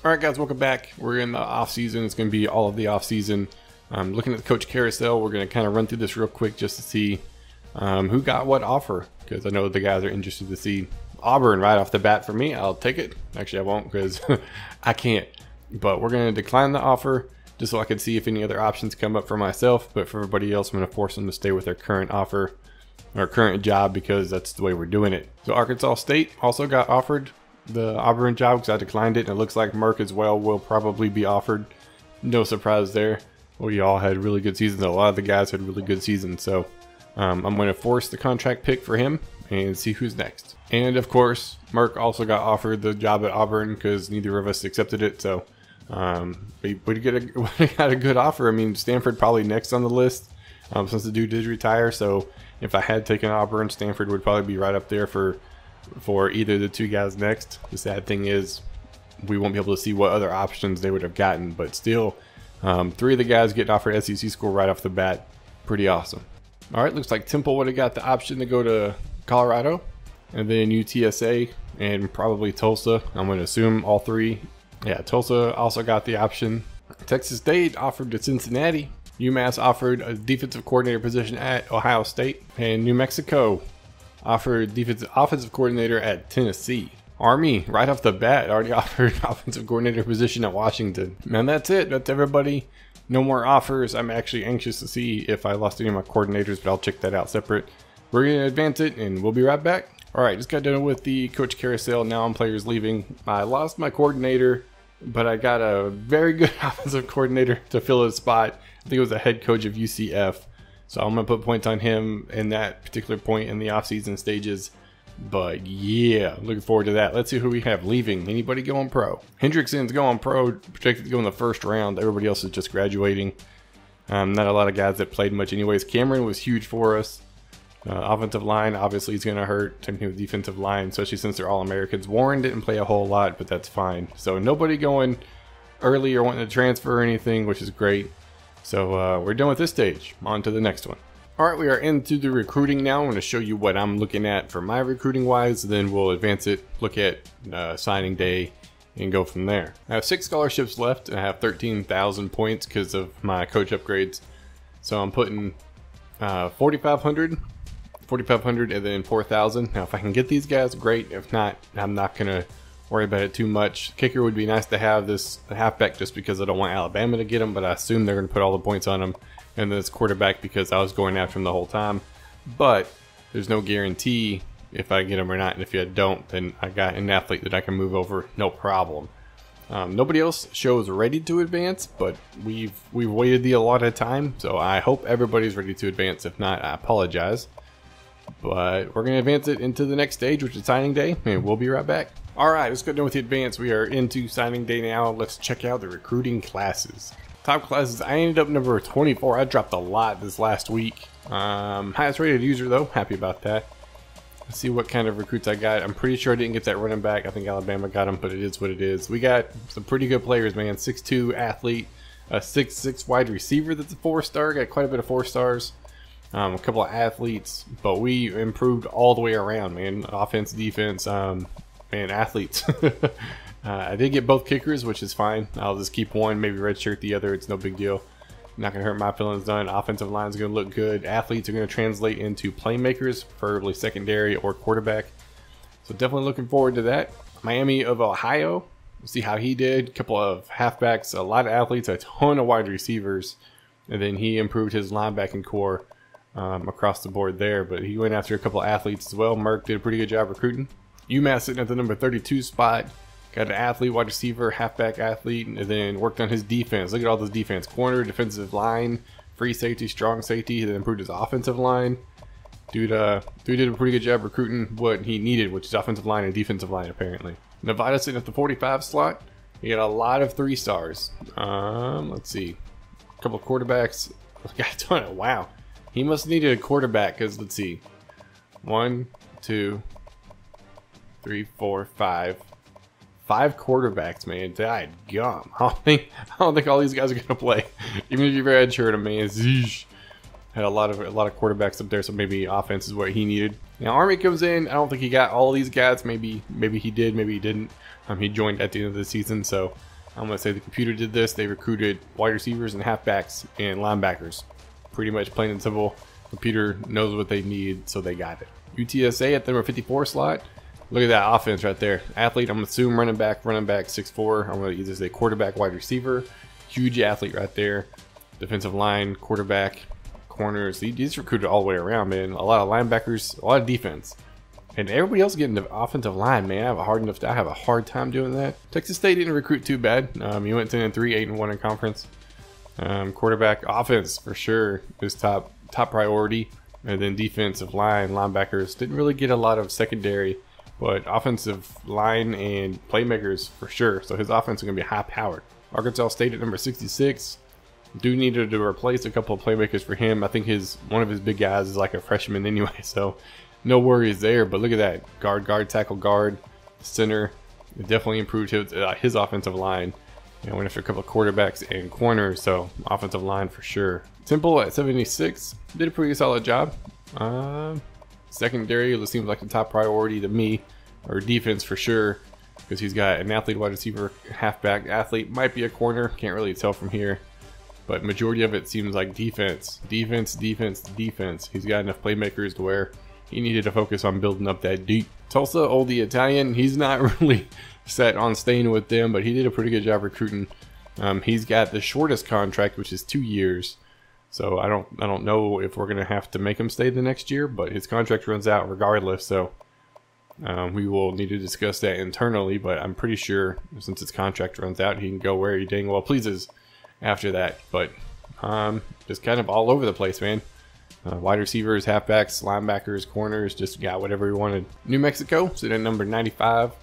Alright guys, welcome back. We're in the off season. It's going to be all of the off season. Looking at the coach carousel, we're going to kind of run through this real quick just to see who got what offer, because I know the guys are interested to see. Auburn right off the bat for me. I'll take it. Actually, I won't because I can't. But we're going to decline the offer just so I can see if any other options come up for myself. But for everybody else, I'm going to force them to stay with their current offer or current job because that's the way we're doing it. So Arkansas State also got offered the Auburn job because I declined it. And it looks like Merk as well will probably be offered. No surprise there. We all had really good seasons. A lot of the guys had really good seasons. So I'm going to force the contract pick for him and see who's next. And of course, Merk also got offered the job at Auburn because neither of us accepted it. So we got a good offer. I mean, Stanford probably next on the list since the dude did retire. So if I had taken Auburn, Stanford would probably be right up there for either of the two guys next. The sad thing is we won't be able to see what other options they would have gotten. But still, three of the guys getting offered SEC school right off the bat. Pretty awesome. All right, looks like Temple would have got the option to go to Colorado, and then UTSA and probably Tulsa. I'm going to assume all three. Yeah, Tulsa also got the option. Texas State offered to Cincinnati. UMass offered a defensive coordinator position at Ohio State. And New Mexico offered offensive coordinator at Tennessee. Army, right off the bat, already offered offensive coordinator position at Washington. And that's it. That's everybody. No more offers. I'm actually anxious to see if I lost any of my coordinators, but I'll check that out separate. We're going to advance it, and we'll be right back. All right, just got done with the coach carousel. Now I'm players leaving. I lost my coordinator, but I got a very good offensive coordinator to fill his spot. I think it was the head coach of UCF. So I'm going to put points on him in that particular point in the offseason stages. But yeah, looking forward to that. Let's see who we have leaving. Anybody going pro? Hendrickson's going pro, projected to go in the first round. Everybody else is just graduating. Not a lot of guys that played much anyways. Cameron was huge for us. Offensive line, obviously, is going to hurt. Same thing with defensive line, especially since they're all Americans. Warren didn't play a whole lot, but that's fine. So nobody going early or wanting to transfer or anything, which is great. So we're done with this stage. On to the next one. All right, we are into the recruiting now. I'm going to show you what I'm looking at for my recruiting wise. Then we'll advance it, look at signing day, and go from there. I have 6 scholarships left, and I have 13,000 points because of my coach upgrades. So I'm putting 4,500, and then 4,000. Now, if I can get these guys, great. If not, I'm not going to worry about it too much. Kicker would be nice to have this halfback just because I don't want Alabama to get him, but I assume they're going to put all the points on him. And then it's quarterback because I was going after him the whole time. But there's no guarantee if I get him or not. And if I don't, then I got an athlete that I can move over, no problem. Nobody else shows ready to advance, but we've waited the allotted time. So I hope everybody's ready to advance. If not, I apologize. But we're going to advance it into the next stage, which is signing day. And we'll be right back. All right, let's go down with the advance. We are into signing day now. Let's check out the recruiting classes. Top classes, I ended up number 24. I dropped a lot this last week. Highest rated user though, happy about that. Let's see what kind of recruits I got. I'm pretty sure I didn't get that running back. I think Alabama got him, but it is what it is. We got some pretty good players, man. 6'2" athlete, a 6'6" wide receiver that's a 4-star. Got quite a bit of 4-stars. A couple of athletes, but we improved all the way around, man. Offense, defense, man, athletes. I did get both kickers, which is fine. I'll just keep one, maybe redshirt the other. It's no big deal. Not going to hurt my feelings done. Offensive line is going to look good. Athletes are going to translate into playmakers, preferably secondary or quarterback. So definitely looking forward to that. Miami of Ohio. We'll see how he did. A couple of halfbacks, a lot of athletes, a ton of wide receivers. And then he improved his linebacking core across the board there. But he went after a couple of athletes as well. Merk did a pretty good job recruiting. UMass sitting at the number 32 spot. Got an athlete, wide receiver, halfback athlete, and then worked on his defense. Look at all this defense. Corner, defensive line, free safety, strong safety. He then improved his offensive line. Dude did a pretty good job recruiting what he needed, which is offensive line and defensive line, apparently. Nevada sitting at the 45 slot. He got a lot of 3-stars. Let's see. A couple of quarterbacks. Got a ton of, wow. He must have needed a quarterback, because let's see. 1, 2, 3, 4, 5. 5 quarterbacks, man. Died gum. I don't think all these guys are gonna play. Even if you're very unsure, man. Zeesh. Had a lot of quarterbacks up there, so maybe offense is what he needed. Now Army comes in. I don't think he got all these guys. Maybe he did. Maybe he didn't. He joined at the end of the season, so I'm going to say the computer did this. They recruited wide receivers and halfbacks and linebackers. Pretty much plain and simple. Computer knows what they need, so they got it. UTSA at the number 54 slot. Look at that offense right there. Athlete, I'm going to assume running back 6'4". I'm going to either say quarterback, wide receiver. Huge athlete right there. Defensive line, quarterback, corners. He's recruited all the way around, man. A lot of linebackers, a lot of defense. And everybody else getting the offensive line, man. I have a hard time doing that. Texas State didn't recruit too bad. He went 10-3, 8-1 in conference. Quarterback, offense for sure is top priority, and then defensive line, linebackers didn't really get a lot of secondary, but offensive line and playmakers for sure. So his offense is going to be high powered. Arkansas State at number 66. Do need to replace a couple of playmakers for him. I think one of his big guys is like a freshman anyway, so no worries there. But look at that, guard, tackle, guard, center. It definitely improved his offensive line. And went after a couple of quarterbacks and corners, so offensive line for sure. Temple at 76 did a pretty solid job. Secondary, it seems like the top priority to me, or defense for sure, because he's got an athlete, wide receiver, halfback. Athlete might be a corner, can't really tell from here, but majority of it seems like defense. He's got enough playmakers to where he needed to focus on building up that deep. Tulsa, the Italian, he's not really set on staying with them, but he did a pretty good job recruiting. He's got the shortest contract, which is 2 years. So I don't know if we're gonna have to make him stay the next year, but his contract runs out regardless. So we will need to discuss that internally. But I'm pretty sure since his contract runs out, he can go where he dang well pleases after that. But just kind of all over the place, man. Wide receivers, halfbacks, linebackers, corners, just got whatever he wanted. New Mexico sitting at number 95.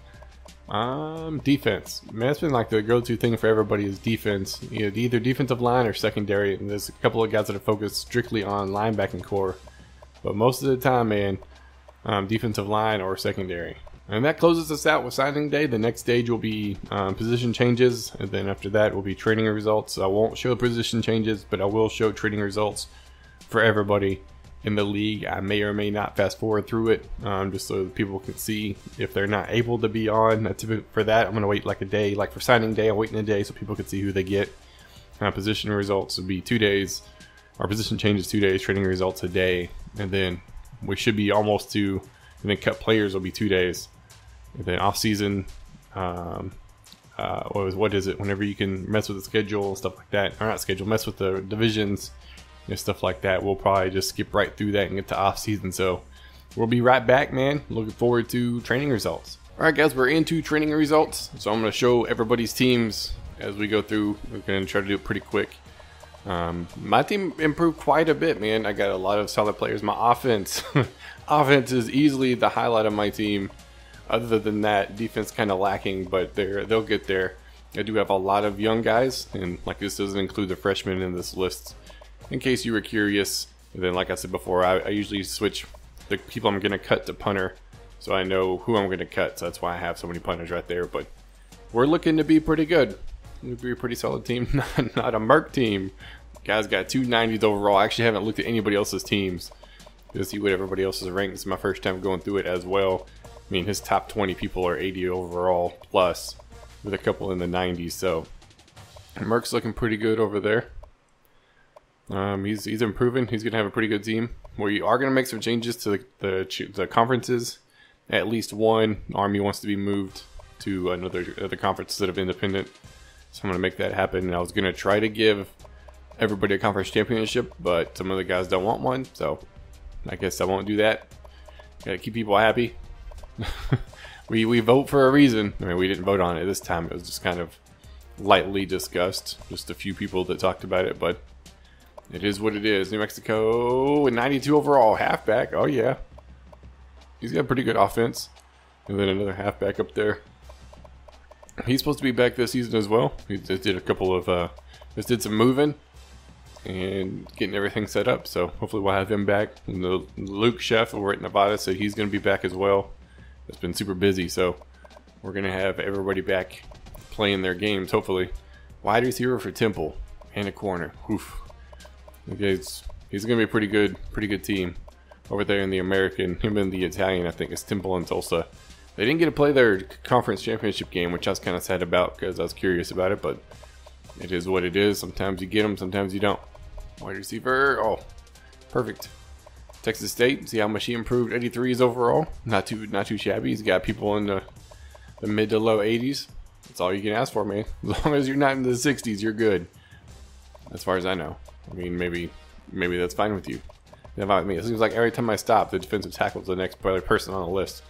Defense, man, that's been like the go-to thing for everybody is defense. Either defensive line or secondary. And there's a couple of guys that are focused strictly on linebacking core, but most of the time, man, defensive line or secondary. And that closes us out with signing day. The next stage will be position changes, and then after that will be training results. I won't show position changes, but I will show training results for everybody in the league. I may or may not fast forward through it, just so people can see if they're not able to be on. For that, I'm going to wait like a day. Like for signing day, I'm waiting a day so people can see who they get. Position results would be 2 days. Our position changes 2 days, training results a day. And then we should be almost to, and then cut players will be 2 days. And then off season, what is it? Whenever you can mess with the schedule and stuff like that, or not schedule, mess with the divisions, stuff like that. We'll probably just skip right through that and get to off season. So we'll be right back, man. Looking forward to training results. All right, guys, we're into training results. So I'm going to show everybody's teams as we go through. We're going to try to do it pretty quick. My team improved quite a bit, man. I got a lot of solid players. My offense, offense is easily the highlight of my team. Other than that, defense kind of lacking, but they'll get there. I do have a lot of young guys, and like this doesn't include the freshmen in this list. In case you were curious, and then like I said before, I usually switch the people I'm going to cut to punter, so I know who I'm going to cut. So that's why I have so many punters right there. But we're looking to be pretty good. We'll be a pretty solid team, not a merk team. Guys got 290s overall. I actually haven't looked at anybody else's teams to see what everybody else is ranked. It's my first time going through it as well. I mean, his top 20 people are 80 overall plus, with a couple in the 90s. So merk's looking pretty good over there. He's improving. He's gonna have a pretty good team. We are gonna make some changes to the conferences. At least one Army wants to be moved to another conference instead of independent, so I'm gonna make that happen. And I was gonna try to give everybody a conference championship, but some of the guys don't want one, so I guess I won't do that. Gotta keep people happy. we vote for a reason. I mean, we didn't vote on it this time. It was just kind of lightly discussed. Just a few people that talked about it, but it is what it is. New Mexico, 92 overall, halfback. Oh, yeah. He's got a pretty good offense. And then another halfback up there. He's supposed to be back this season as well. He just did a couple of, just did some moving and getting everything set up. So hopefully we'll have him back. And the lilshef over at Nevada said he's going to be back as well. It's been super busy, so we're going to have everybody back playing their games, hopefully. Wide receiver for Temple and a corner. Oof. Okay, he's going to be a pretty good team over there in the American. Him and the Italian, I think, is Temple and Tulsa. They didn't get to play their conference championship game, which I was kind of sad about because I was curious about it, but it is what it is. Sometimes you get them, sometimes you don't. Wide receiver, oh, perfect. Texas State, see how much he improved. 83s overall, not too shabby. He's got people in the mid to low 80s. That's all you can ask for, man. As long as you're not in the 60s, you're good. As far as I know. I mean, maybe that's fine with you. About me, it seems like every time I stop, the defensive tackle is the next person on the list.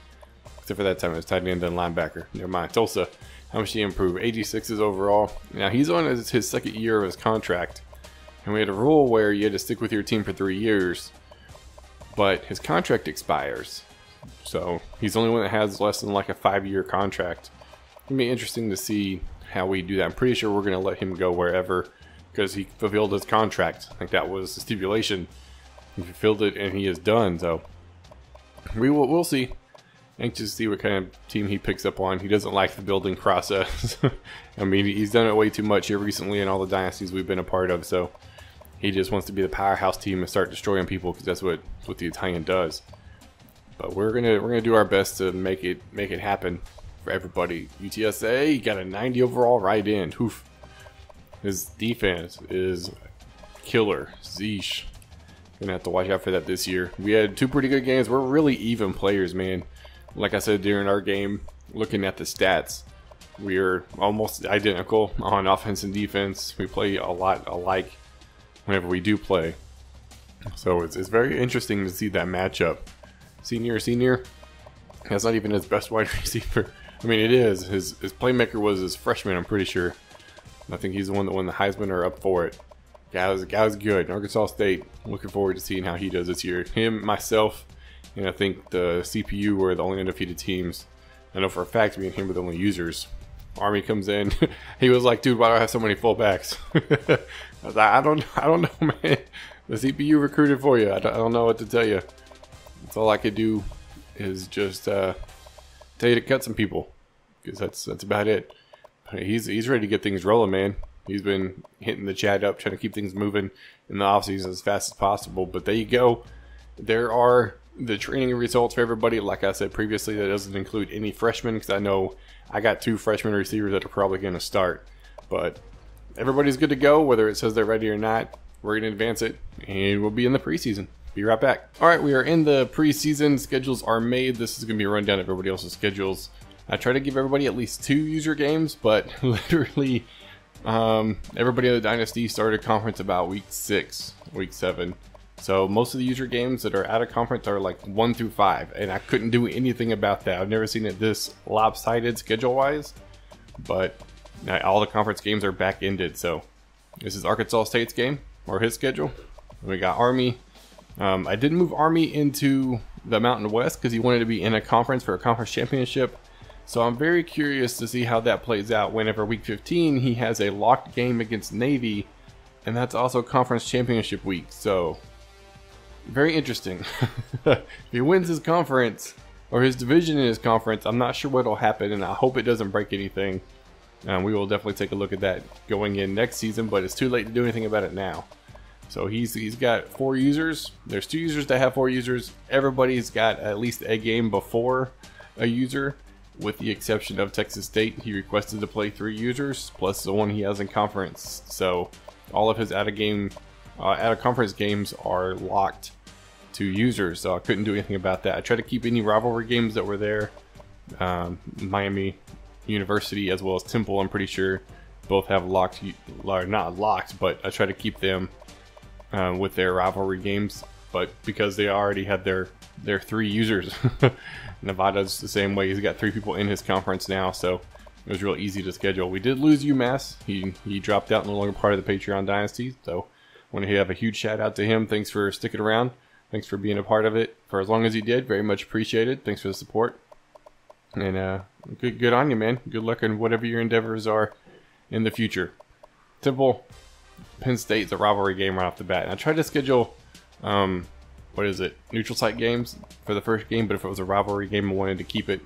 Except for that time, it was tight end and linebacker. Never mind. Tulsa, how much he improved? 86s overall. Now he's on his second year of his contract, and we had a rule where you had to stick with your team for 3 years, but his contract expires. So he's the only one that has less than like a 5-year contract. It'll be interesting to see how we do that. I'm pretty sure we're going to let him go wherever because he fulfilled his contract. I think that was the stipulation. He fulfilled it and he is done. So we'll see. Anxious to see what kind of team he picks up on. He doesn't like the building process. I mean, he's done it way too much here recently in all the dynasties we've been a part of. So he just wants to be the powerhouse team and start destroying people because that's what the Italian does. But we're gonna do our best to make it happen for everybody. UTSA got a 90 overall right end. Oof. His defense is killer. Zeesh. Gonna have to watch out for that this year. We had 2 pretty good games. We're really even players, man. Like I said during our game, looking at the stats, we're almost identical on offense and defense. We play a lot alike whenever we do play. So it's very interesting to see that matchup. Senior, that's not even his best wide receiver. I mean, it is. His playmaker was his freshman, I'm pretty sure. I think he's the one that won the Heisman or up for it. Guy's good. Arkansas State, looking forward to seeing how he does this year. Him, myself, and I think the CPU were the only undefeated teams. I know for a fact me and him were the only users. Army comes in. He was like, dude, why do I have so many fullbacks? I was like, I don't know, man. The CPU recruited for you. I don't know what to tell you. That's all I could do is just tell you to cut some people, because that's about it. He's ready to get things rolling, man. He's been hitting the chat up, trying to keep things moving in the offseason as fast as possible. But there you go. There are the training results for everybody. Like I said previously, that doesn't include any freshmen, because I know I got 2 freshman receivers that are probably going to start. But everybody's good to go, whether it says they're ready or not. We're going to advance it, and we'll be in the preseason. Be right back. All right, we are in the preseason. Schedules are made. This is going to be a rundown of everybody else's schedules. I try to give everybody at least 2 user games, but literally everybody in the Dynasty started conference about week 6, week 7. So most of the user games that are out of conference are like 1 through 5, and I couldn't do anything about that. I've never seen it this lopsided schedule-wise, but all the conference games are back-ended. So this is Arkansas State's game, or his schedule. We got Army. I didn't move Army into the Mountain West because he wanted to be in a conference for a conference championship. So I'm very curious to see how that plays out whenever week 15 he has a locked game against Navy, and that's also conference championship week. So very interesting. If he wins his conference or his division in his conference, I'm not sure what will happen, and I hope it doesn't break anything. We will definitely take a look at that going in next season, but it's too late to do anything about it now. So he's got 4 users. There's 2 users that have 4 users. Everybody's got at least a game before a user, with the exception of Texas State. He requested to play 3 users plus the one he has in conference. So all of his out of conference games are locked to users. So I couldn't do anything about that. I tried to keep any rivalry games that were there. Miami University as well as Temple, I'm pretty sure, both have locked, or not locked, but I try to keep them with their rivalry games. But because they already had their 3 users, Nevada's the same way. He's got 3 people in his conference now, so it was real easy to schedule. We did lose UMass. He dropped out, no longer part of the Patreon Dynasty. So I want to have a huge shout out to him. Thanks for sticking around. Thanks for being a part of it for as long as he did. Very much appreciated. Thanks for the support. And good on you, man. Good luck in whatever your endeavors are in the future. Temple, Penn State's a rivalry game right off the bat. And I tried to schedule neutral site games for the first game, but if it was a rivalry game, I wanted to keep it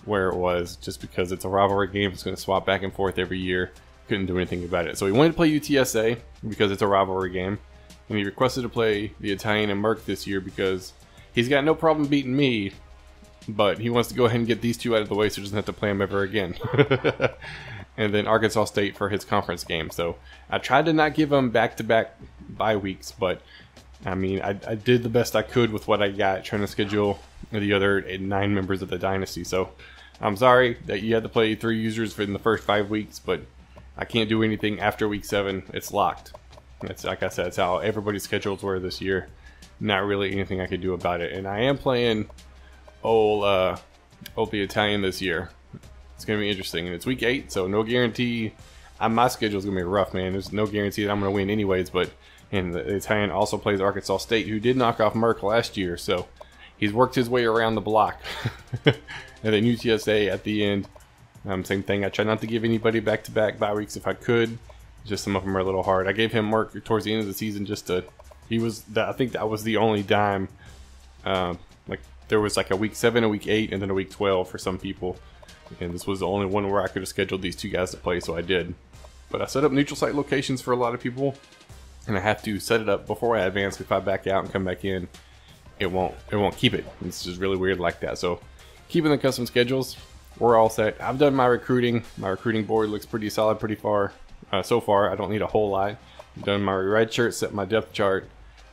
where it was, just because it's a rivalry game. It's going to swap back and forth every year. Couldn't do anything about it. So he wanted to play UTSA because it's a rivalry game, and he requested to play the Italian and Merk this year because he's got no problem beating me, but he wants to go ahead and get these two out of the way so he doesn't have to play them ever again. And then Arkansas State for his conference game. So I tried to not give him back-to-back bye weeks, but I mean, I did the best I could with what I got, trying to schedule the other 9 members of the Dynasty. So I'm sorry that you had to play 3 users in the first 5 weeks, but I can't do anything after week 7. It's locked. It's like I said, it's how everybody's schedules were this year. Not really anything I could do about it. And I am playing old the Italian this year. It's going to be interesting. And it's week 8, so no guarantee. My schedule is going to be rough, man. There's no guarantee that I'm going to win anyways. But and the Italian also plays Arkansas State, who did knock off Merk last year. So he's worked his way around the block. And then UTSA at the end. Same thing. I try not to give anybody back-to-back bye weeks if I could. Just some of them are a little hard. I gave him Merk towards the end of the season just to. I think that was the only dime. Like there was like a week 7, a week 8, and then a week 12 for some people. And this was the only one where I could have scheduled these 2 guys to play, so I did. But I set up neutral site locations for a lot of people, and I have to set it up before I advance. If I back out and come back in, it won't keep it. It's just really weird like that. So keeping the custom schedules, we're all set. I've done my recruiting. My recruiting board looks pretty solid, pretty far. So far, I don't need a whole lot. I've done my red shirt, set my depth chart.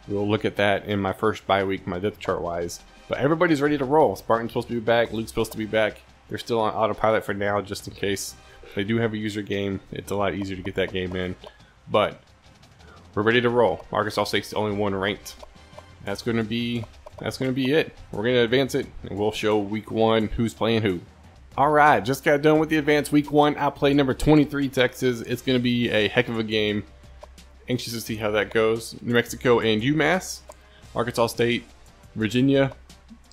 We'll look at that in my first bye week, my depth chart wise. But everybody's ready to roll. Spartan's supposed to be back. Luke's supposed to be back. They're still on autopilot for now, just in case they do have a user game. It's a lot easier to get that game in. But we're ready to roll. Arkansas State's the only one ranked. That's gonna be it. We're gonna advance it, and we'll show week 1 who's playing who. Alright, just got done with the advance week 1. I play number 23 Texas. It's gonna be a heck of a game. Anxious to see how that goes. New Mexico and UMass. Arkansas State, Virginia,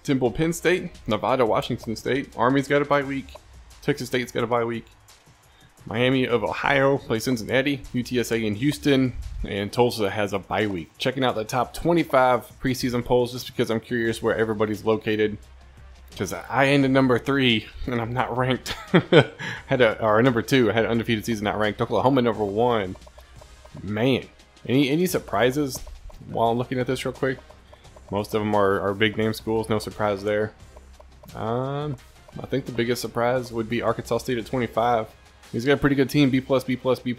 Temple, Penn State, Nevada, Washington State. Army's got a bye week. Texas State's got a bye week. Miami of Ohio plays Cincinnati. UTSA in Houston. And Tulsa has a bye week. Checking out the top 25 preseason polls just because I'm curious where everybody's located. Because I ended number 3 and I'm not ranked. Or number 2. I had an undefeated season, not ranked. Oklahoma number 1. Man, any surprises while I'm looking at this real quick? Most of them are big name schools, no surprise there. I think the biggest surprise would be Arkansas State at 25. He's got a pretty good team, B+, B+, B+,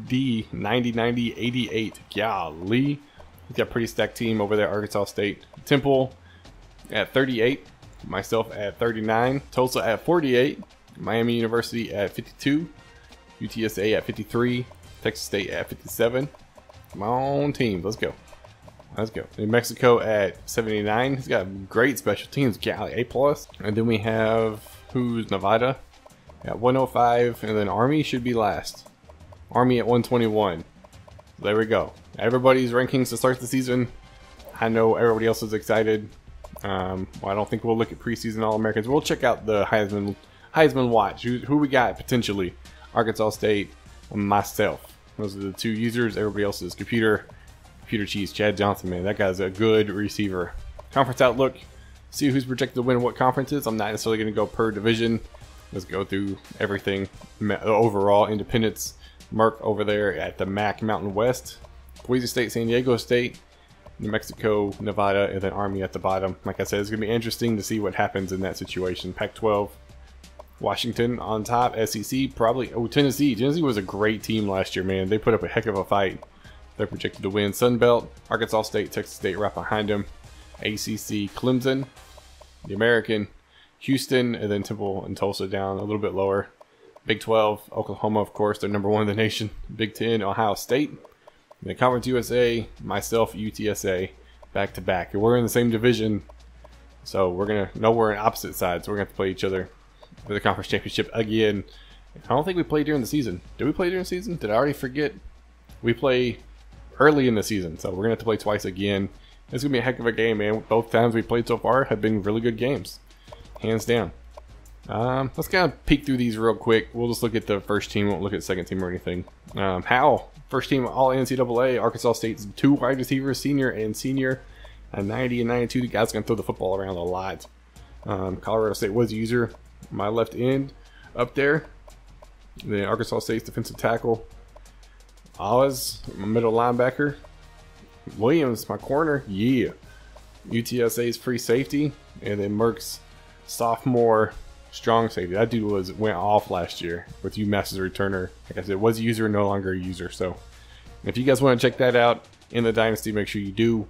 D, 90, 90, 88. Golly. He's got a pretty stacked team over there, Arkansas State. Temple at 38. Myself at 39. Tulsa at 48. Miami University at 52. UTSA at 53. Texas State at 57. Come on, teams. Let's go. Let's go. New Mexico at 79. He's got great special teams. Golly, A+. And then we have, who's Nevada? At 105. And then Army should be last. Army at 121. There we go. Everybody's rankings to start the season. I know everybody else is excited. Well, I don't think we'll look at preseason All-Americans. We'll check out the Heisman watch. Who we got potentially? Arkansas State, myself. Those are the 2 users. Everybody else is computer cheese. Chad Johnson, man, that guy's a good receiver. Conference outlook. See who's projected to win what conferences. I'm not necessarily going to go per division. Let's go through everything. Overall, Independence, Merk over there at the MAC Mountain West. Boise State, San Diego State, New Mexico, Nevada, and then Army at the bottom. Like I said, it's going to be interesting to see what happens in that situation. Pac-12, Washington on top, SEC, probably, Tennessee. Tennessee was a great team last year, man. They put up a heck of a fight. They're projected to win. Sun Belt, Arkansas State, Texas State right behind them. ACC, Clemson, the American, Houston, and then Temple and Tulsa down a little bit lower. Big 12, Oklahoma, of course, they're number 1 in the nation. Big 10, Ohio State. And then Conference USA, myself, UTSA, back to back. And we're in the same division, so we're in opposite sides. So we're gonna have to play each other for the conference championship again. I don't think we played during the season. Did we play during the season? Did I already forget? We play early in the season, so we're gonna have to play twice again. It's gonna be a heck of a game, man. Both times we played so far have been really good games, hands down. Let's kind of peek through these real quick. We'll just look at the first team. Won't look at the second team or anything. How? First team all NCAA. Arkansas State's 2 wide receivers, senior and senior, a 90 and 92. The guy's gonna throw the football around a lot. Colorado State was a user. My left end up there. Then Arkansas State's defensive tackle. Oz, my middle linebacker. Williams, my corner. Yeah. UTSA's free safety. And then Merck's sophomore strong safety. That dude went off last year with UMass as a returner. Like I said, was a user, no longer a user. So if you guys want to check that out in the Dynasty, make sure you do.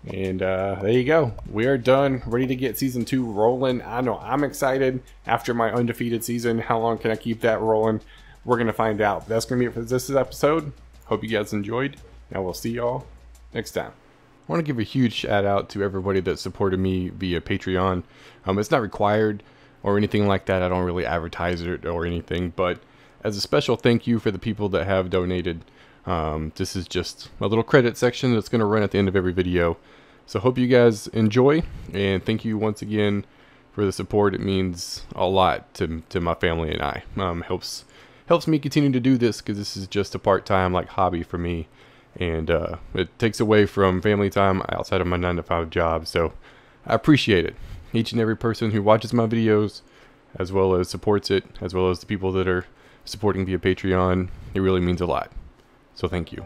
And there you go. We are done, ready to get season 2 rolling. I know I'm excited after my undefeated season. How long can I keep that rolling? We're going to find out. That's going to be it for this episode. Hope you guys enjoyed, and we'll see y'all next time. I want to give a huge shout out to everybody that supported me via Patreon. It's not required or anything like that. I don't really advertise it or anything, but as a special thank you for the people that have donated, this is just a little credit section that's going to run at the end of every video. So hope you guys enjoy, and thank you once again for the support. It means a lot to my family and I. Helps me continue to do this, because this is just a part-time like hobby for me, and it takes away from family time outside of my 9-to-5 job. So I appreciate it, each and every person who watches my videos, as well as supports it, as well as the people that are supporting via Patreon. It really means a lot. So thank you.